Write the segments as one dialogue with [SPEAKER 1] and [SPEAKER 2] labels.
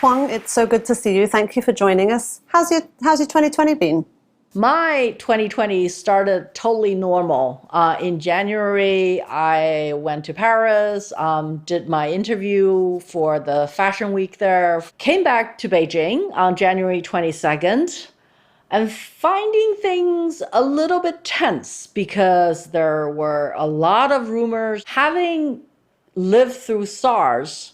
[SPEAKER 1] Huang, it's so good to see you. Thank you for joining us. How's your 2020 been?
[SPEAKER 2] My 2020 started totally normal. In January, I went to Paris, did my interview for the Fashion Week there, came back to Beijing on January 22nd, and finding things a little bit tense because there were a lot of rumors. Having lived through SARS,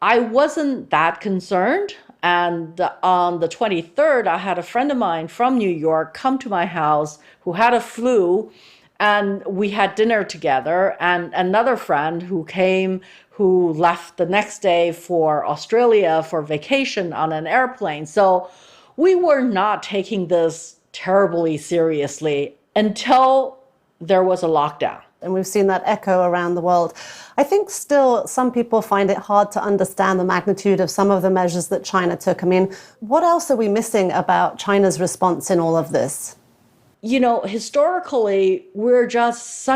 [SPEAKER 2] I wasn't that concerned. And on the 23rd, I had a friend of mine from New York come to my house who had a flu, and we had dinner together. And another friend who came, who left the next day for Australia for vacation on an airplane. So we were not taking this terribly seriously until there was a lockdown.
[SPEAKER 1] And we've seen that echo around the world. I think still some people find it hard to understand the magnitude of some of the measures that China took. I mean, what else are we missing about China's response in all of this?
[SPEAKER 2] Historically, we're just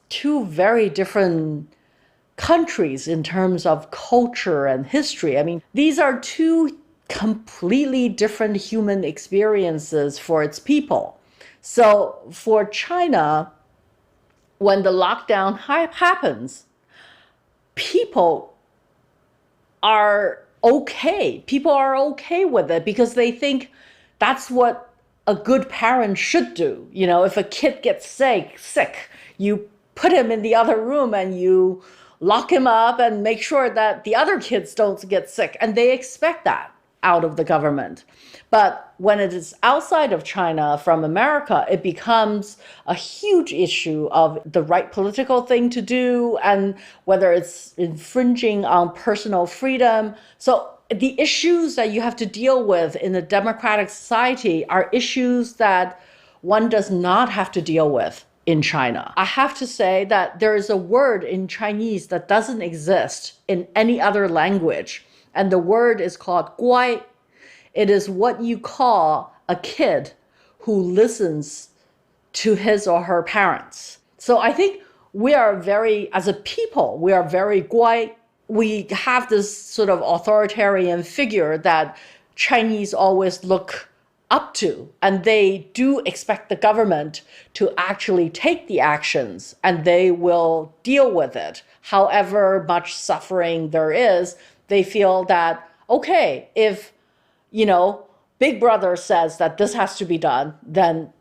[SPEAKER 2] two very different countries in terms of culture and history. I mean, these are two completely different human experiences for its people. So for China, when the lockdown happens, people are okay. People are okay with it because they think that's what a good parent should do. If a kid gets sick, you put him in the other room and you lock him up and make sure that the other kids don't get sick. And they expect that out of the government. But when it is outside of China, from America, it becomes a huge issue of the right political thing to do and whether it's infringing on personal freedom. So the issues that you have to deal with in a democratic society are issues that one does not have to deal with in China. I have to say that there is a word in Chinese that doesn't exist in any other language. And the word is called 乖. It is what you call a kid who listens to his or her parents. So I think as a people, we are very 乖. We have this sort of authoritarian figure that Chinese always look up to, and they do expect the government to actually take the actions, and they will deal with it. However much suffering there is, they feel that, okay, if Big Brother says that this has to be done, then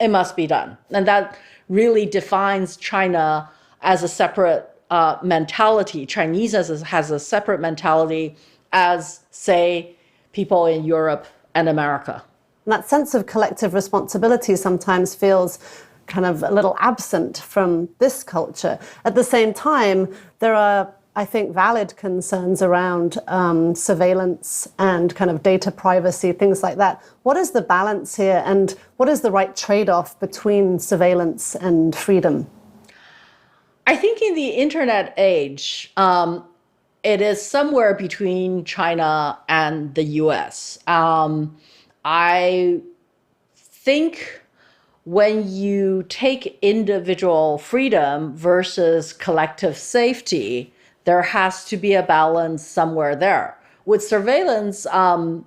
[SPEAKER 2] it must be done. And that really defines China as a separate mentality. Chinese has a separate mentality as, say, people in Europe and America.
[SPEAKER 1] And that sense of collective responsibility sometimes feels kind of a little absent from this culture. At the same time, there are, I think, valid concerns around surveillance and kind of data privacy, things like that. What is the balance here, and what is the right trade-off between surveillance and freedom?
[SPEAKER 2] I think in the internet age, it is somewhere between China and the US. I think when you take individual freedom versus collective safety, there has to be a balance somewhere there. With surveillance, the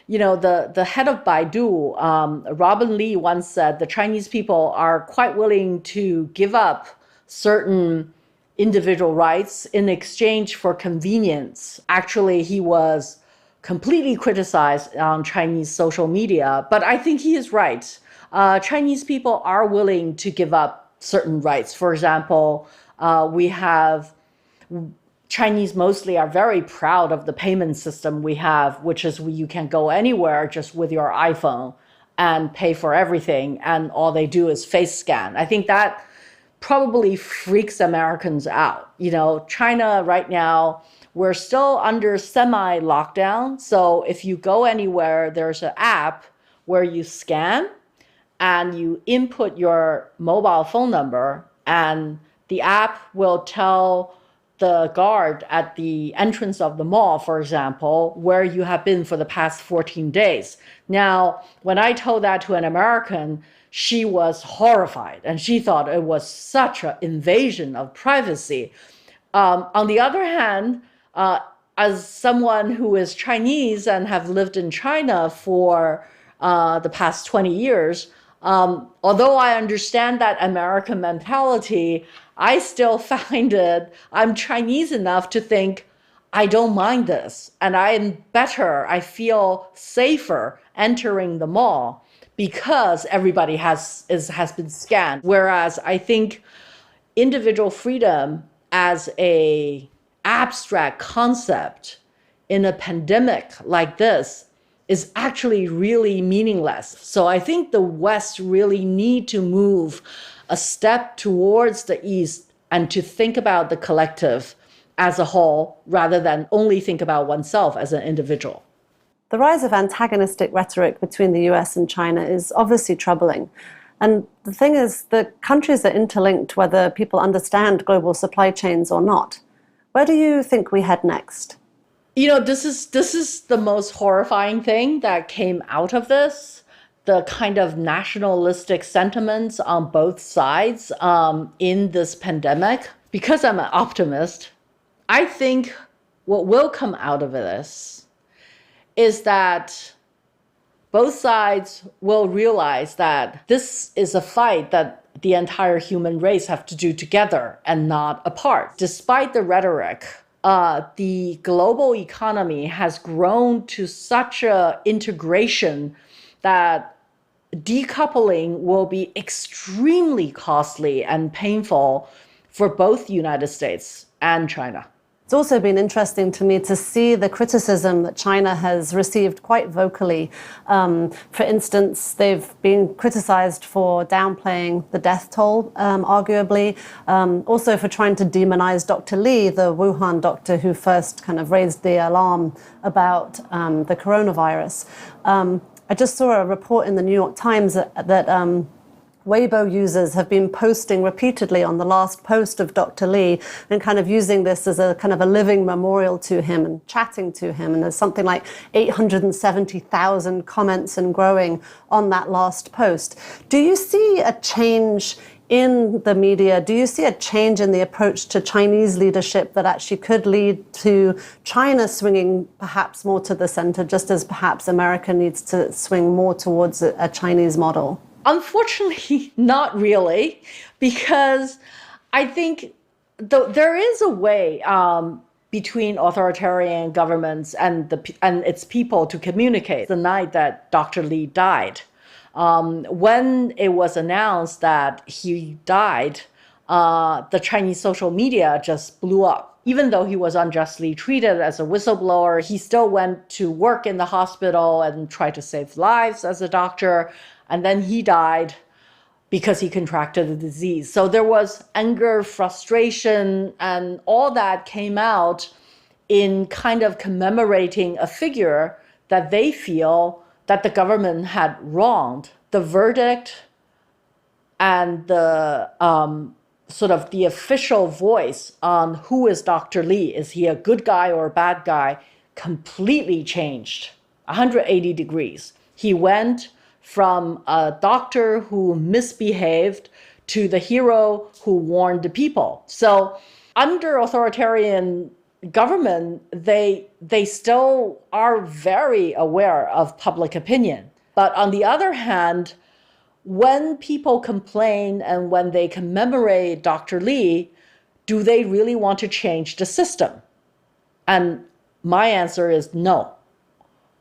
[SPEAKER 2] head of Baidu, Robin Li, once said the Chinese people are quite willing to give up certain individual rights in exchange for convenience. Actually, he was completely criticized on Chinese social media, but I think he is right. Chinese people are willing to give up certain rights. For example, Chinese mostly are very proud of the payment system we have, which is you can go anywhere just with your iPhone and pay for everything, and all they do is face scan. I think that probably freaks Americans out. China right now, we're still under semi-lockdown. So if you go anywhere, there's an app where you scan and you input your mobile phone number, and the app will tell the guard at the entrance of the mall, for example, where you have been for the past 14 days. Now, when I told that to an American, she was horrified, and she thought it was such an invasion of privacy. On the other hand, as someone who is Chinese and have lived in China for the past 20 years, although I understand that American mentality, I still find I'm Chinese enough to think, I don't mind this. And I'm better, I feel safer entering the mall because everybody has been scanned. Whereas I think individual freedom as a abstract concept in a pandemic like this is actually really meaningless. So I think the West really need to move a step towards the East and to think about the collective as a whole rather than only think about oneself as an individual.
[SPEAKER 1] The rise of antagonistic rhetoric between the US and China is obviously troubling. And the thing is, the countries are interlinked whether people understand global supply chains or not. Where do you think we head next?
[SPEAKER 2] This is the most horrifying thing that came out of this. The kind of nationalistic sentiments on both sides in this pandemic. Because I'm an optimist, I think what will come out of this is that both sides will realize that this is a fight that the entire human race have to do together and not apart. Despite the rhetoric, the global economy has grown to such a integration that decoupling will be extremely costly and painful for both the United States and China.
[SPEAKER 1] It's also been interesting to me to see the criticism that China has received quite vocally. For instance, they've been criticized for downplaying the death toll, arguably, also for trying to demonize Dr. Li, the Wuhan doctor who first kind of raised the alarm about the coronavirus. I just saw a report in the New York Times that Weibo users have been posting repeatedly on the last post of Dr. Li and kind of using this as a kind of a living memorial to him and chatting to him. And there's something like 870,000 comments and growing on that last post. Do you see a change in the media? Do you see a change in the approach to Chinese leadership that actually could lead to China swinging perhaps more to the center, just as perhaps America needs to swing more towards a Chinese model?
[SPEAKER 2] Unfortunately, not really, because I think there is a way between authoritarian governments and its people to communicate. The night that Dr. Li died, when it was announced that he died, the Chinese social media just blew up. Even though he was unjustly treated as a whistleblower, he still went to work in the hospital and tried to save lives as a doctor. And then he died because he contracted the disease. So there was anger, frustration, and all that came out in kind of commemorating a figure that they feel that the government had wronged. The verdict and the sort of the official voice on who is Dr. Li, is he a good guy or a bad guy, completely changed 180 degrees. He went from a doctor who misbehaved to the hero who warned the people. So under authoritarian government, they still are very aware of public opinion. But on the other hand, when people complain and when they commemorate Dr. Li, do they really want to change the system? And my answer is no,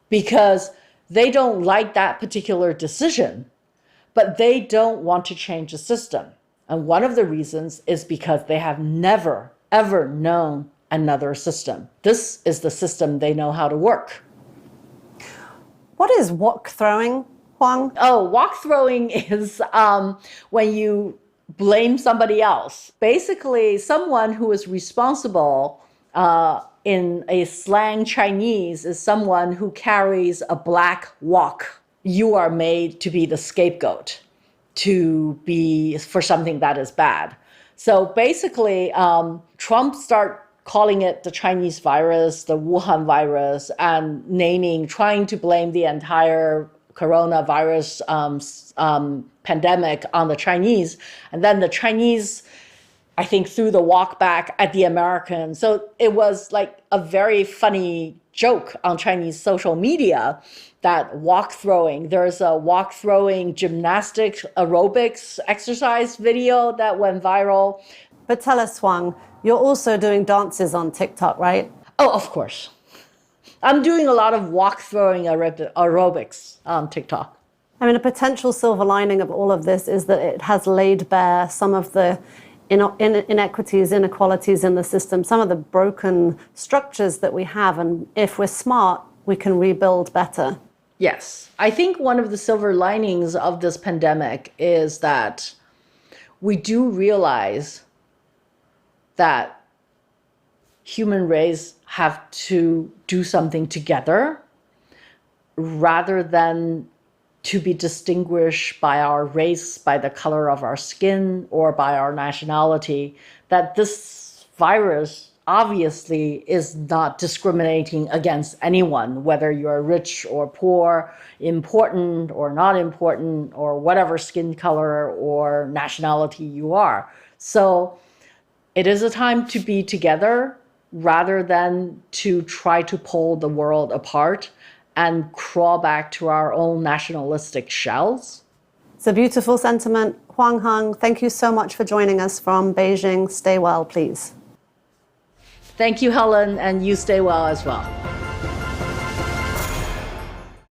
[SPEAKER 2] because they don't like that particular decision, but they don't want to change the system. And one of the reasons is because they have never, ever known another system. This is the system they know how to work.
[SPEAKER 1] What is wok throwing, Huang?
[SPEAKER 2] Oh, wok throwing is when you blame somebody else. Basically, someone who is responsible in a slang Chinese is someone who carries a black wok. You are made to be the scapegoat, to be for something that is bad. So basically, Trump started calling it the Chinese virus, the Wuhan virus, and trying to blame the entire coronavirus pandemic on the Chinese. And then the Chinese I think, threw the walk back at the Americans. So it was like a very funny joke on Chinese social media, that walk throwing. There's a walk throwing gymnastics aerobics exercise video that went viral.
[SPEAKER 1] But tell us, Huang, you're also doing dances on TikTok, right?
[SPEAKER 2] Oh, of course. I'm doing a lot of walk throwing aerobics on TikTok.
[SPEAKER 1] I mean, a potential silver lining of all of this is that it has laid bare some of the inequities, inequalities in the system, some of the broken structures that we have. And if we're smart, we can rebuild better.
[SPEAKER 2] Yes. I think one of the silver linings of this pandemic is that we do realize that human race have to do something together rather than to be distinguished by our race, by the color of our skin, or by our nationality, that this virus obviously is not discriminating against anyone, whether you're rich or poor, important or not important, or whatever skin color or nationality you are. So it is a time to be together rather than to try to pull the world apart and crawl back to our own nationalistic shells.
[SPEAKER 1] It's a beautiful sentiment. Huang Hung, thank you so much for joining us from Beijing. Stay well, please.
[SPEAKER 2] Thank you, Helen, and you stay well as well.